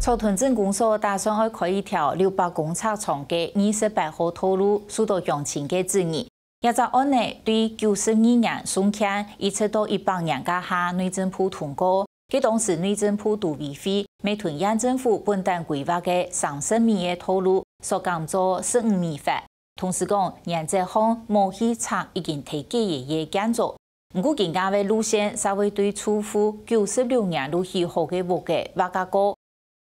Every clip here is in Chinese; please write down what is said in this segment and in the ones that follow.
草屯镇公所打算要开一条600公尺长的28号道路，受到乡亲的质疑。也在案内对92年送签一直到100年家下内政部通过，给当时内政部都委会美屯县政府本单规划的30米的道路所讲做15米法。同时讲，现这项模拟厂已经提给的建筑。 不过，更加的路线稍微对出乎96年6月后的物价挖加高。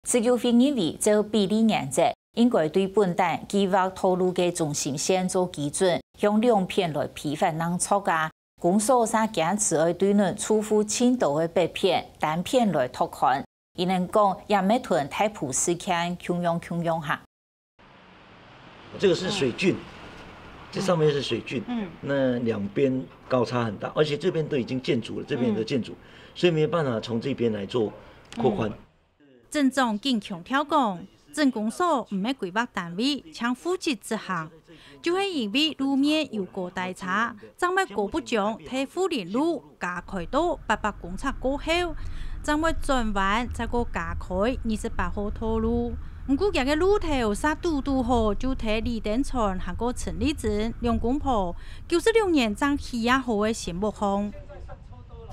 市议会认为，这比例原则应该对本单计划道路的中心线做基准，用2片来批发人出价。公所啥坚持要对人出乎轻度的8片单片来拓宽，伊能讲也没屯太普事件穷用下。这个是水郡。 这上面是水郡，那两边高差很大，而且这边都已经建筑了，这边的建筑，所以没办法从这边来做扩宽。镇长更强调讲，镇公所唔系规划单位，抢负责执行，就系因为路面有过大差，正要过不将替富林路加开到800公尺过后，正要转弯再过加开28号道路。 唔过，这个路头啥嘟好，就睇李登川和个陈立珍两公婆96年张起亚好的新木风。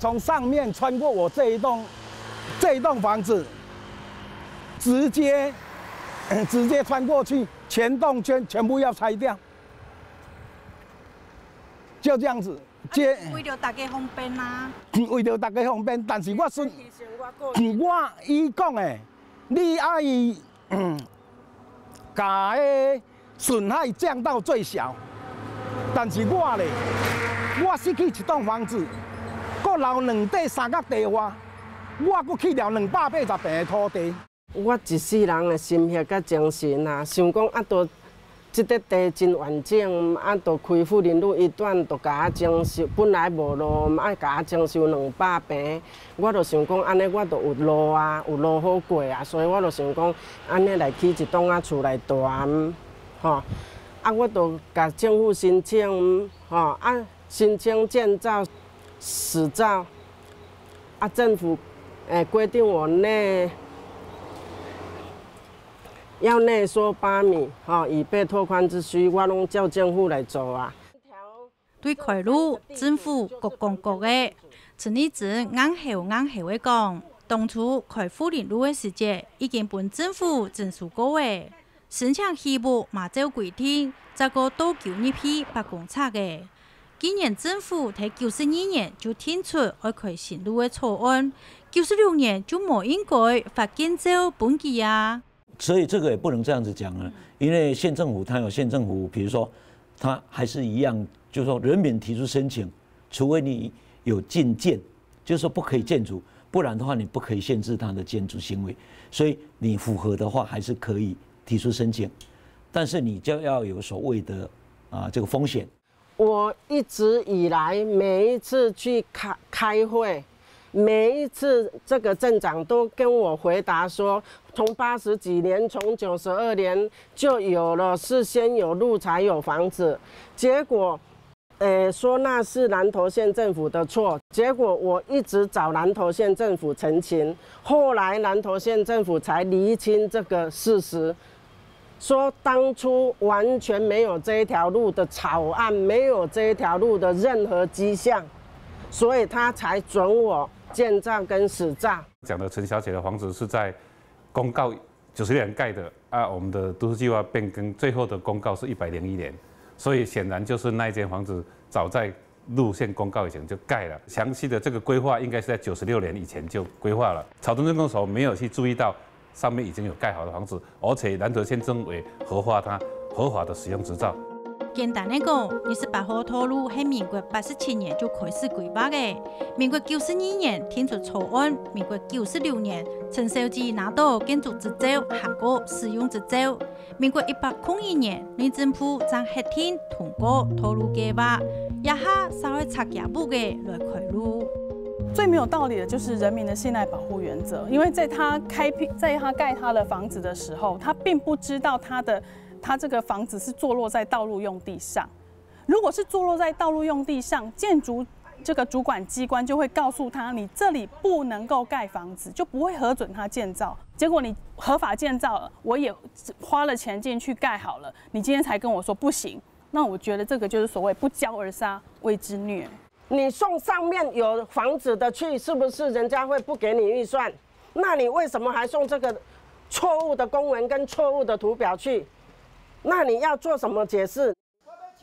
从上面穿过我这一栋房子，直接穿过去，全栋全部要拆掉，就这样子。为了大家方便啦。为了大家方便，但是我伊讲的，你爱伊。 把个损害降到最小，但是我咧，我失去一栋房子，搁留2块3角地外，我搁去了280平的土地。我一世人的心血甲精神啊，想讲都这块地真完整，都开富林路一段，都甲我征收，本来无路，爱甲我征收200平。 我就想讲，安尼我就有路啊，有路好过啊，所以我就想讲，安尼来起一栋厝来住，吼，我就甲政府申请，申请建造实照，政府规定我要内缩8米，以备拓宽之需，我拢叫政府来做啊。对开路，政府各讲各的。 陈立珍硬后的讲，当初开富林路的时节，已经本政府证书过的，申请项目嘛照规定，再个多求一批8公尺的。今年政府喺92年就提出要开新路的草案，96年就冇应该发建造本机啊。所以这个也不能这样子讲啊，因为县政府它有县政府，比如说它还是一样，就是说人民提出申请，除非你 有禁建，就是说不可以建筑，不然的话你不可以限制它的建筑行为。所以你符合的话，还是可以提出申请，但是你就要有所谓的这个风险。我一直以来每一次去开会，每一次这个镇长都跟我回答说，从80几年，从92年就有了，是先有路才有房子，结果。 说那是南投县政府的错，结果我一直找南投县政府澄清，后来南投县政府才厘清这个事实，说当初完全没有这一条路的草案，没有这一条路的任何迹象，所以他才准我建造跟使照。讲的陈小姐的房子是在公告90年盖的我们的都市计划变更最后的公告是101年。 所以显然就是那一间房子早在路线公告以前就盖了，详细的这个规划应该是在96年以前就规划了。草屯镇公所没有去注意到上面已经有盖好的房子，而且南投县政委核发它合法的使用执照。简单的讲，28号道路喺民国87年就开始规划的，民国92年提出草案，民国96年陈小姐拿到建筑执照和个使用执照，民国101年内政部将核定通过道路计划，也下稍微拆架步的来开路。最没有道理的就是人民的信赖保护原则，因为在他盖他的房子的时候，他并不知道他这个房子是坐落在道路用地上。如果是坐落在道路用地上，建这个主管机关就会告诉他，你这里不能够盖房子，就不会核准他建造。结果你合法建造了，我也花了钱进去盖好了，你今天才跟我说不行，那我觉得这个就是所谓不教而杀，谓之虐。你送上面有房子的去，是不是人家会不给你预算？那你为什么还送这个错误的公文跟错误的图表去？那你要做什么解释？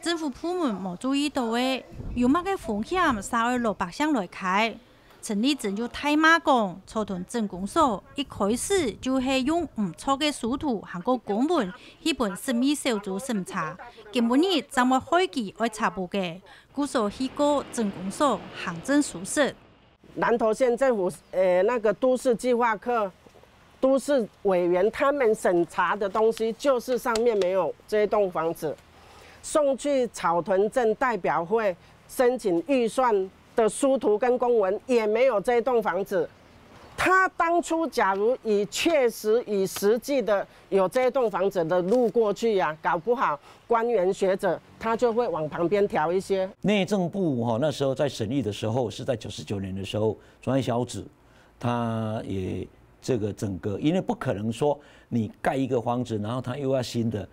政府部門冇注意到嘅，有乜嘅風險，稍微落白箱來開。陳立正就大罵講，草屯鎮公所一開始就係用唔錯嘅書圖行個公文去本審議小組審查，根本日就冇開機愛查報嘅，故所去過鎮公所行政疏失。南投县政府那个都市计划科都市委员他们审查的东西，就是上面没有这栋房子。送去草屯镇代表会申请预算的书图跟公文也没有这栋房子。他当初假如确实以实际的有这栋房子的路过去呀，搞不好官员学者他就会往旁边调一些。内政部那时候在审议的时候，是在99年的时候，专案小组他也这个整个，因为不可能说你盖一个房子，然后他又要新的。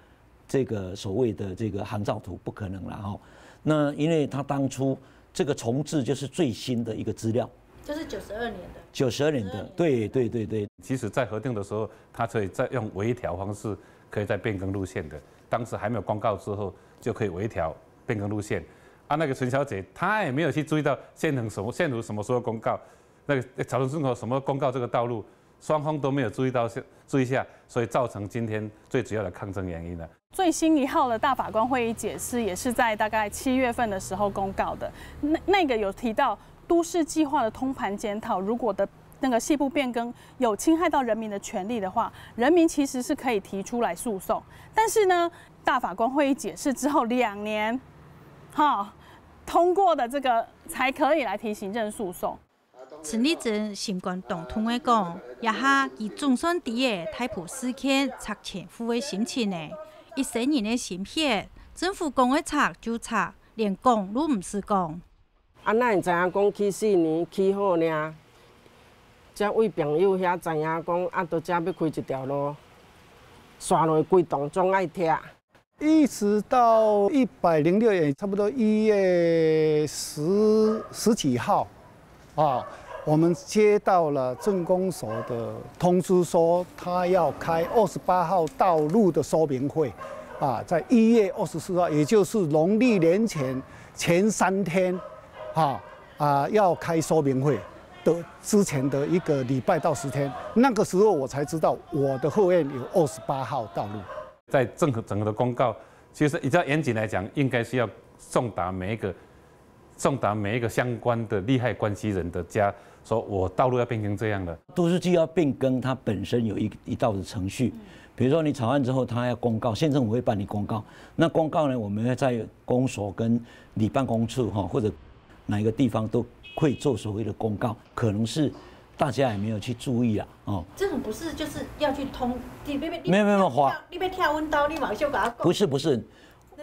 这个所谓的这个航照图不可能了哈，那因为他当初这个重置就是最新的一个资料，就是92年的。92年的，对。其实，在核定的时候，它可以再用微调方式，可以再变更路线的。当时还没有公告之后，就可以微调变更路线。啊，那个陈小姐她也没有去注意到县府什么时候公告，那个草屯镇口什么公告这个道路，双方都没有注意下，所以造成今天最主要的抗争原因了。最新一号的大法官会议解释也是在大概7月份的时候公告的，那个有提到都市计划的通盘检讨，如果的那个细部变更有侵害到人民的权利的话，人民其实是可以提出来诉讼。但是呢，大法官会议解释之后2年，通过的这个才可以来提行政诉讼。陈立正新冠动通的讲，也下以总算伫嘅太普事件拆前夫嘅心情呢。14年的芯片，政府讲的拆就拆，连讲都唔是讲。啊，哪会知影讲去4年起好呢？才为朋友遐知影讲，啊，到这要开一条路，刷落规栋总爱拆。一直到106年，差不多1月十几号，我们接到了镇公所的通知，说他要开28号道路的说明会，在1月24号，也就是农历年前3天，要开说明会的之前的1个礼拜到10天，那个时候我才知道我的后院有28号道路。在整个的公告，其实比较严谨来讲，应该是要送达每一个相关的利害关系人的家。说我道路要变更这样的，都市计划变更，它本身有一道的程序，比如说你草案之后，它要公告，县政府会办理公告。那公告呢，我们会在公所跟里办公处或者哪一个地方都会做所谓的公告，可能是大家也没有去注意这种不是就是要去通，没有你被跳温刀，你马上把它不是，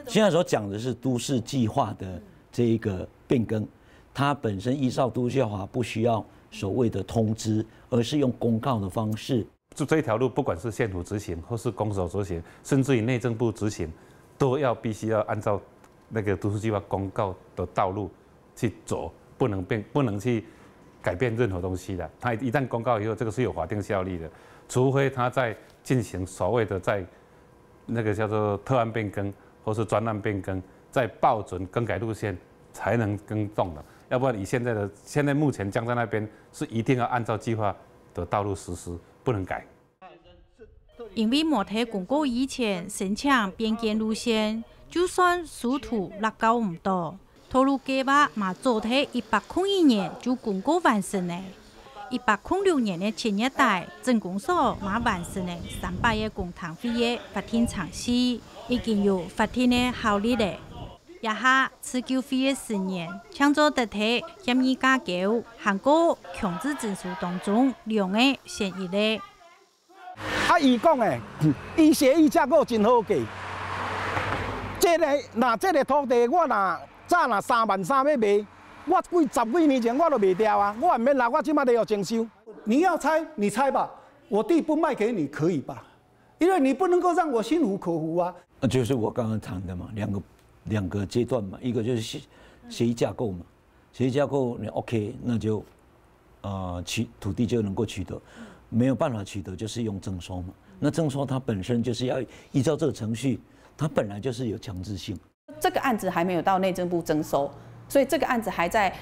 现在所讲的是都市计划的这一个变更。它本身依照都市计划不需要所谓的通知，而是用公告的方式。就这一条路，不管是县府执行，或是公所执行，甚至于内政部执行，都必须要按照那个都市计划公告的道路去走，不能去改变任何东西的。它一旦公告以后，这个是有法定效力的，除非它在进行所谓的在那个叫做特案变更或是专案变更，在报准更改路线才能更动的。要不然以现在目前江在那边是一定要按照计划的道路实施，不能改。因为没提公告以前申请变更路线，就算殊途落高唔多，道路计划嘛早喺1801年就公告完成呢。1806年的7月底，镇公所嘛完成了300个公堂费的法庭程序，已经有法庭的效力了。也下持久费的10年，抢做得体协议架构，韩国强制证书当中2个嫌疑的。伊讲的，伊协议架构真好计。这个土地我早3万3要卖，我10几年前我都卖掉啊，我也免拿，我即马都要征收。你要拆你拆吧，我地不卖给你可以吧？因为你不能够让我心服口服啊。就是我刚刚谈的嘛，两个阶段嘛，一个就是协议架构嘛，协议架构你 OK， 那就土地就能够取得，没有办法取得就是用征收嘛。那征收它本身就是要依照这个程序，它本来就是有强制性。这个案子还没有到内政部征收，所以这个案子还在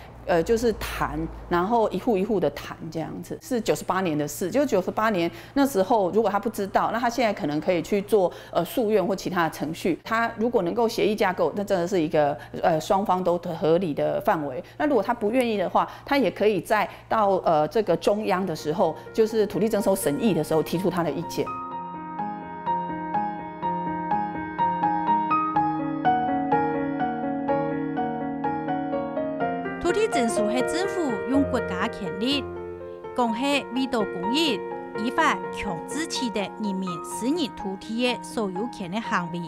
就是谈，然后一户一户的谈这样子，是98年的事。就是98年那时候，如果他不知道，那他现在可能可以去做诉愿或其他的程序。他如果能够协议架构，那真的是一个双方都合理的范围。那如果他不愿意的话，他也可以在到这个中央的时候，就是土地征收审议的时候提出他的意见。土地征收是政府用国家权力，讲是为到公益，依法强制取得人民私人土地的所有权的行为。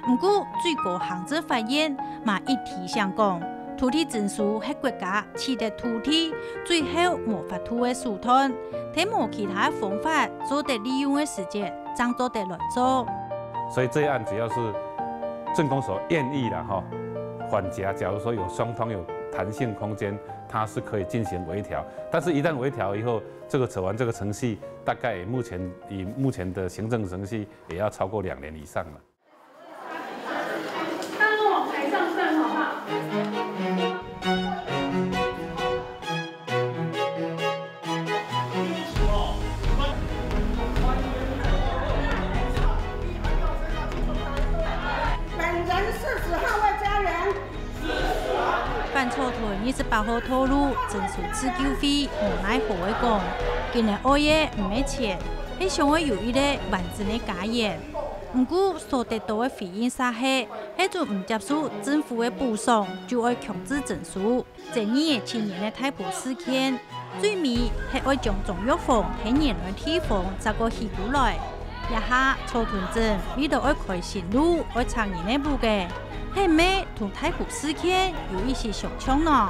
不过，最高行政法院嘛一提上讲，土地征收是国家取得土地最后无法度的手段，睇无其他方法做得利用的时间，怎做得来做。所以这一案只要是镇公所愿意了哈，缓夹，假如说有双方有弹性空间，它是可以进行微调，但是一旦微调以后，这个走完这个程序，大概以目前的行政程序也要超过2年以上了。大家往台上站好不好？本人40号为家人。范草屯28号透露，征收自救费无奈何的讲，今年2月唔没钱，係想要有一個完整的家園。不過所得到的回應啥係，係就唔接受政府的補償，就要強制徵收。這2青年的逮捕事件，最尾係要將中藥房喺原來地方摘個起過來。一下草屯鎮為到要開新路，要長年的步嘅。係咪同逮捕事件有一些相像呢？